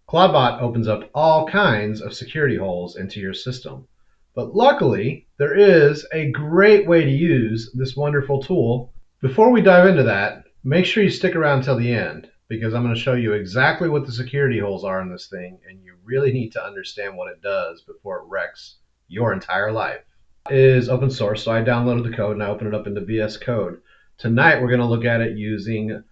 Clawdbot opens up all kinds of security holes into your system. But luckily, there is a great way to use this wonderful tool. Before we dive into that, make sure you stick around till the end, because I'm going to show you exactly what the security holes are in this thing, and you really need to understand what it does before it wrecks your entire life. It is open source, so I downloaded the code and I opened it up into VS Code. Tonight we're going to look at it using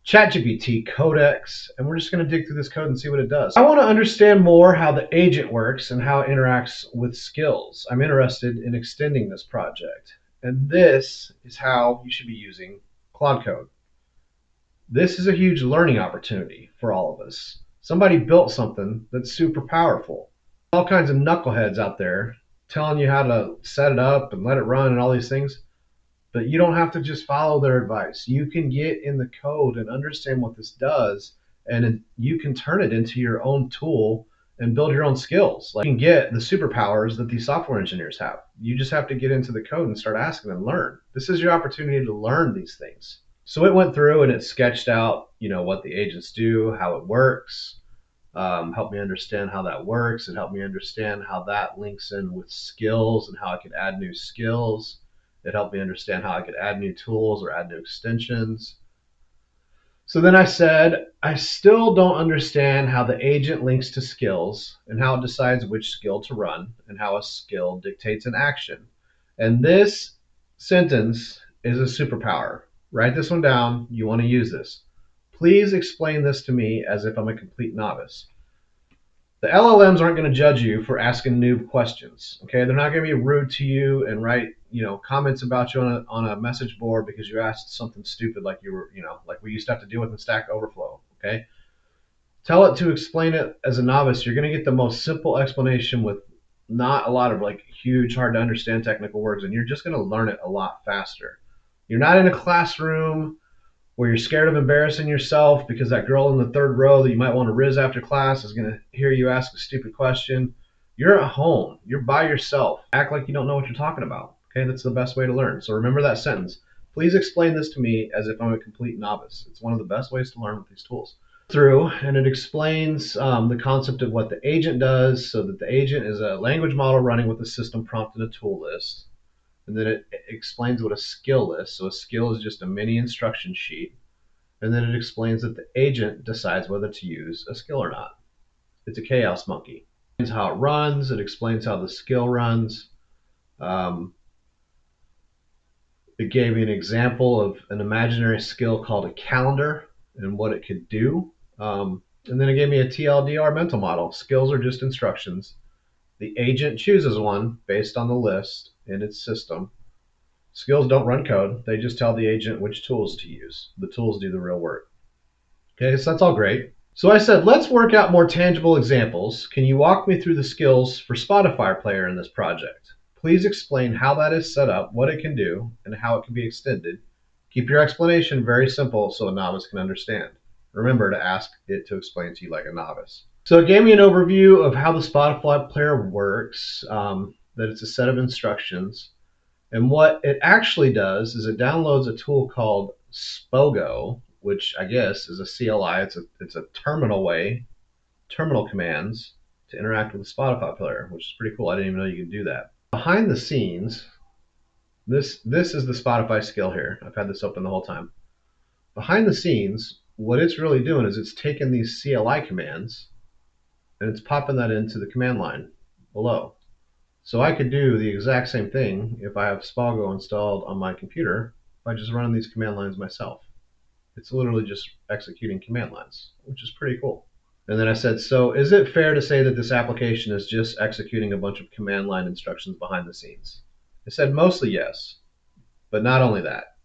ChatGPT Codex, and we're just going to dig through this code and see what it does. I want to understand more how the agent works and how it interacts with skills. I'm interested in extending this project, and this is how you should be using Claude Code. This is a huge learning opportunity for all of us. Somebody built something that's super powerful. All kinds of knuckleheads out there telling you how to set it up and let it run and all these things. But you don't have to just follow their advice. You can get in the code and understand what this does, and you can turn it into your own tool and build your own skills. Like, you can get the superpowers that these software engineers have. You just have to get into the code and start asking and learn. This is your opportunity to learn these things. So it went through and it sketched out, what the agents do, how it works, helped me understand how that works. It helped me understand how that links in with skills and how I could add new skills. It helped me understand how I could add new tools or add new extensions. So then I said, I still don't understand how the agent links to skills and how it decides which skill to run and how a skill dictates an action. And this sentence is a superpower. Write this one down. You want to use this. Please explain this to me as if I'm a complete novice. The LLMs aren't going to judge you for asking noob questions. Okay, they're not going to be rude to you and write comments about you on a message board because you asked something stupid like like we used to have to deal with in Stack Overflow. Okay, tell it to explain it as a novice. You're going to get the most simple explanation with not a lot of huge, hard to understand technical words, and you're just going to learn it a lot faster. You're not in a classroom where you're scared of embarrassing yourself because that girl in the third row that you might want to riz after class is going to hear you ask a stupid question. You're at home. You're by yourself. Act like you don't know what you're talking about. Okay, that's the best way to learn. So remember that sentence. Please explain this to me as if I'm a complete novice. It's one of the best ways to learn with these tools. Through, and it explains the concept of what the agent does, so that the agent is a language model running with a system prompt and a tool list. And then it explains what a skill is. So a skill is just a mini instruction sheet. And then it explains that the agent decides whether to use a skill or not. It's a chaos monkey. It explains how it runs. It explains how the skill runs. It gave me an example of an imaginary skill called a calendar and what it could do. And then it gave me a TLDR mental model. Skills are just instructions. The agent chooses one based on the list in its system. Skills don't run code. They just tell the agent which tools to use. The tools do the real work. Okay, so that's all great. So I said, let's work out more tangible examples. Can you walk me through the skills for Spotify Player in this project? Please explain how that is set up, what it can do, and how it can be extended. Keep your explanation very simple so a novice can understand. Remember to ask it to explain to you like a novice. So it gave me an overview of how the Spotify Player works, that it's a set of instructions. And what it actually does is it downloads a tool called Spogo, which I guess is a CLI. It's a terminal commands to interact with the Spotify player, which is pretty cool. I didn't even know you could do that. Behind the scenes, this is the Spotify skill here. I've had this open the whole time. Behind the scenes, what it's really doing is it's taking these CLI commands and it's popping that into the command line below. So I could do the exact same thing if I have Spago installed on my computer by just running these command lines myself. It's literally just executing command lines, which is pretty cool. And then I said, so is it fair to say that this application is just executing a bunch of command line instructions behind the scenes? I said mostly yes, but not only that.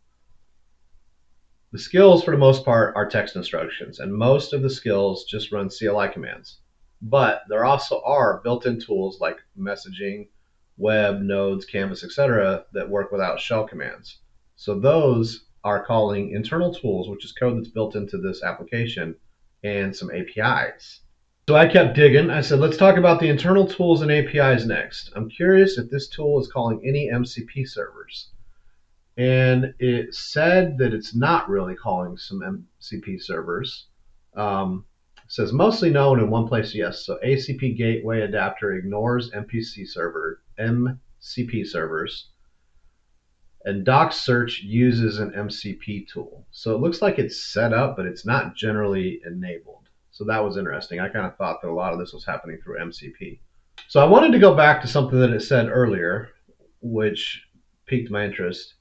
The skills for the most part are text instructions, and most of the skills just run CLI commands. But there also are built-in tools like messaging, web, nodes, canvas, etc. that work without shell commands. So those are calling internal tools, which is code that's built into this application, and some APIs. So I kept digging. I said, let's talk about the internal tools and APIs next. I'm curious if this tool is calling any MCP servers. And it said that it's not really calling some MCP servers. says mostly known in one place, yes. So ACP gateway adapter ignores MCP servers, and doc search uses an MCP tool. So it looks like it's set up, but it's not generally enabled. So that was interesting. I kind of thought that a lot of this was happening through MCP. So I wanted to go back to something that it said earlier, which piqued my interest.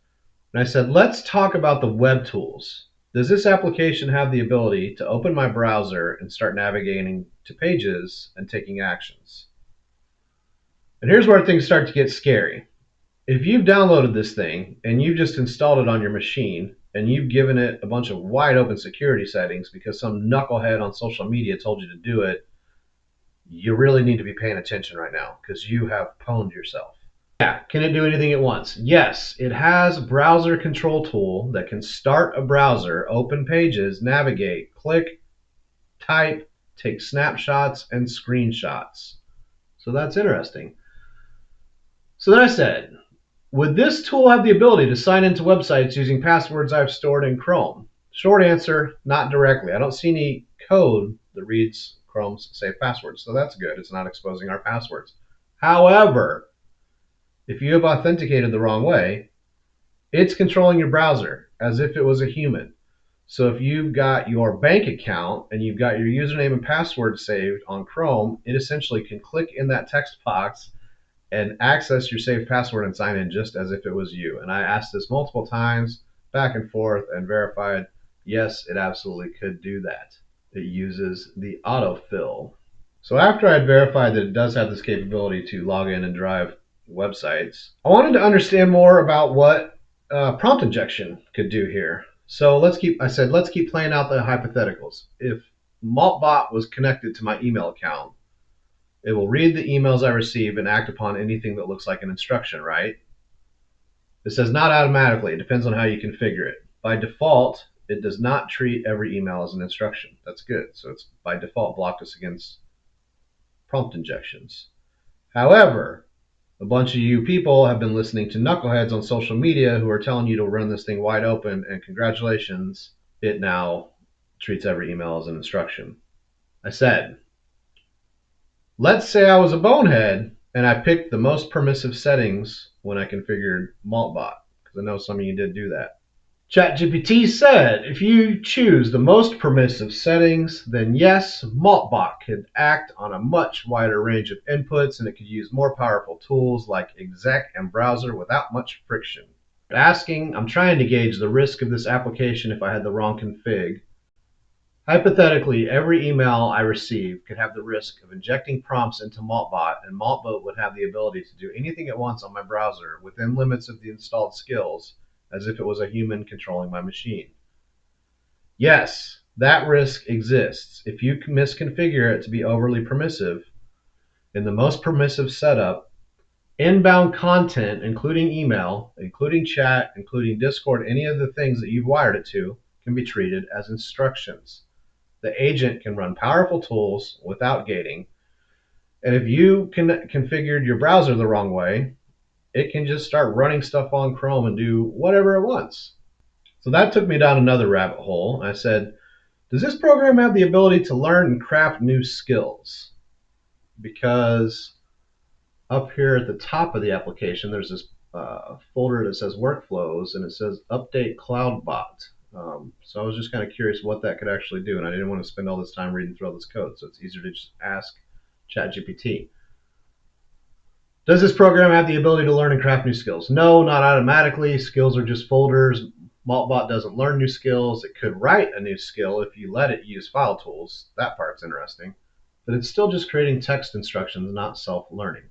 And I said, let's talk about the web tools. Does this application have the ability to open my browser and start navigating to pages and taking actions? And here's where things start to get scary. If you've downloaded this thing and you've just installed it on your machine and you've given it a bunch of wide open security settings because some knucklehead on social media told you to do it, you really need to be paying attention right now because you have pwned yourself. Yeah, can it do anything at once? Yes, it has a browser control tool that can start a browser, open pages, navigate, click, type, take snapshots, and screenshots. So that's interesting. So then I said, would this tool have the ability to sign into websites using passwords I've stored in Chrome? Short answer, not directly. I don't see any code that reads Chrome's safe passwords, so that's good. It's not exposing our passwords. However, if you have authenticated the wrong way, it's controlling your browser as if it was a human. So if you've got your bank account and you've got your username and password saved on Chrome, it essentially can click in that text box and access your saved password and sign in just as if it was you. And I asked this multiple times, back and forth, and verified, yes, it absolutely could do that. It uses the autofill. So after I'd verified that it does have this capability to log in and drive websites, I wanted to understand more about what prompt injection could do here. So let's keep playing out the hypotheticals. If Maltbot was connected to my email account, it will read the emails I receive and act upon anything that looks like an instruction, right? It says not automatically. It depends on how you configure it. By default, it does not treat every email as an instruction. That's good. So it's by default blocked us against prompt injections. However, a bunch of you people have been listening to knuckleheads on social media who are telling you to run this thing wide open, and congratulations, it now treats every email as an instruction. I said, let's say I was a bonehead and I picked the most permissive settings when I configured Maltbot, because I know some of you did do that. ChatGPT said, if you choose the most permissive settings, then yes, Maltbot could act on a much wider range of inputs and it could use more powerful tools like exec and browser without much friction. I'm trying to gauge the risk of this application if I had the wrong config. Hypothetically, every email I receive could have the risk of injecting prompts into Maltbot, and Maltbot would have the ability to do anything at once on my browser within limits of the installed skills, as if it was a human controlling my machine. Yes, that risk exists. If you misconfigure it to be overly permissive, in the most permissive setup, inbound content, including email, including chat, including Discord, any of the things that you've wired it to, can be treated as instructions. The agent can run powerful tools without gating. And if you configured your browser the wrong way, it can just start running stuff on Chrome and do whatever it wants. So that took me down another rabbit hole. I said, does this program have the ability to learn and craft new skills? Because up here at the top of the application, there's this folder that says workflows, and it says update Clawdbot. So I was just kind of curious what that could actually do, and I didn't want to spend all this time reading through all this code, so it's easier to just ask ChatGPT. Does this program have the ability to learn and craft new skills? No, not automatically. Skills are just folders. Maltbot doesn't learn new skills. It could write a new skill if you let it use file tools. That part's interesting. But it's still just creating text instructions, not self-learning.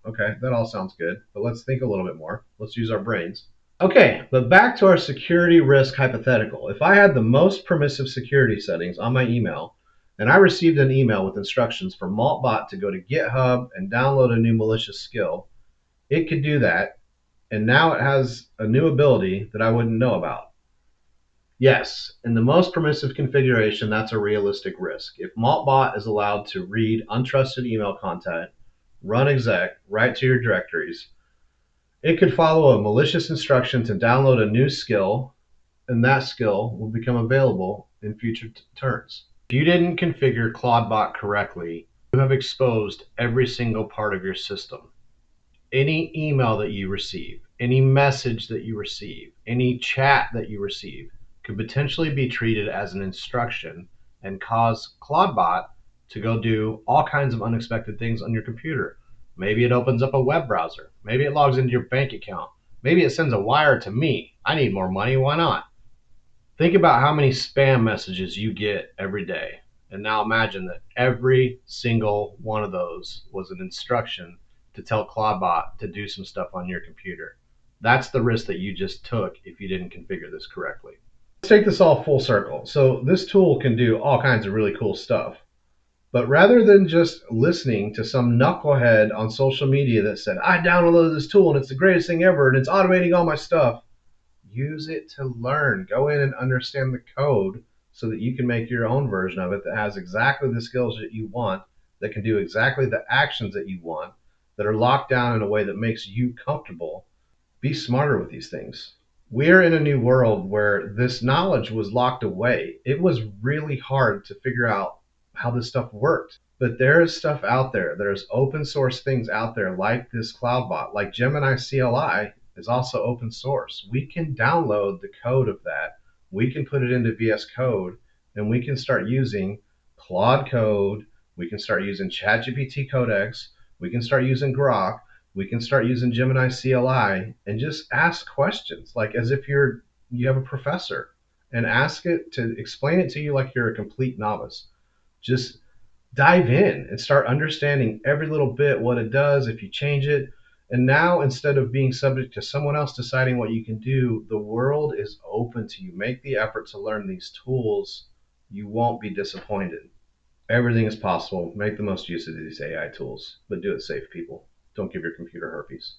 Okay, that all sounds good, but let's think a little bit more. Let's use our brains. Okay, but back to our security risk hypothetical. If I had the most permissive security settings on my email, and I received an email with instructions for Maltbot to go to GitHub and download a new malicious skill, it could do that, and now it has a new ability that I wouldn't know about. Yes, in the most permissive configuration, that's a realistic risk. If Maltbot is allowed to read untrusted email content, run exec, write to your directories, it could follow a malicious instruction to download a new skill, and that skill will become available in future turns. If you didn't configure Clawdbot correctly, you have exposed every single part of your system. Any email that you receive, any message that you receive, any chat that you receive could potentially be treated as an instruction and cause Clawdbot to go do all kinds of unexpected things on your computer. Maybe it opens up a web browser. Maybe it logs into your bank account. Maybe it sends a wire to me. I need more money. Why not? Think about how many spam messages you get every day. And now imagine that every single one of those was an instruction to tell Clawbot to do some stuff on your computer. That's the risk that you just took if you didn't configure this correctly. Let's take this all full circle. So this tool can do all kinds of really cool stuff. But rather than just listening to some knucklehead on social media that said, I downloaded this tool and it's the greatest thing ever and it's automating all my stuff, use it to learn. Go in and understand the code so that you can make your own version of it that has exactly the skills that you want, that can do exactly the actions that you want, that are locked down in a way that makes you comfortable. Be smarter with these things. We're in a new world where this knowledge was locked away. It was really hard to figure out how this stuff worked. But there is stuff out there. There's open source things out there like this Clawdbot, like Gemini CLI is also open source. We can download the code of that. We can put it into VS Code and we can start using Claude Code. We can start using ChatGPT Codex. We can start using Grok. We can start using Gemini CLI and just ask questions like as if you have a professor and ask it to explain it to you like you're a complete novice. Just dive in and start understanding every little bit what it does if you change it. And now instead of being subject to someone else deciding what you can do, the world is open to you. Make the effort to learn these tools. You won't be disappointed. Everything is possible. Make the most use of these AI tools, but do it safe, people. Don't give your computer herpes.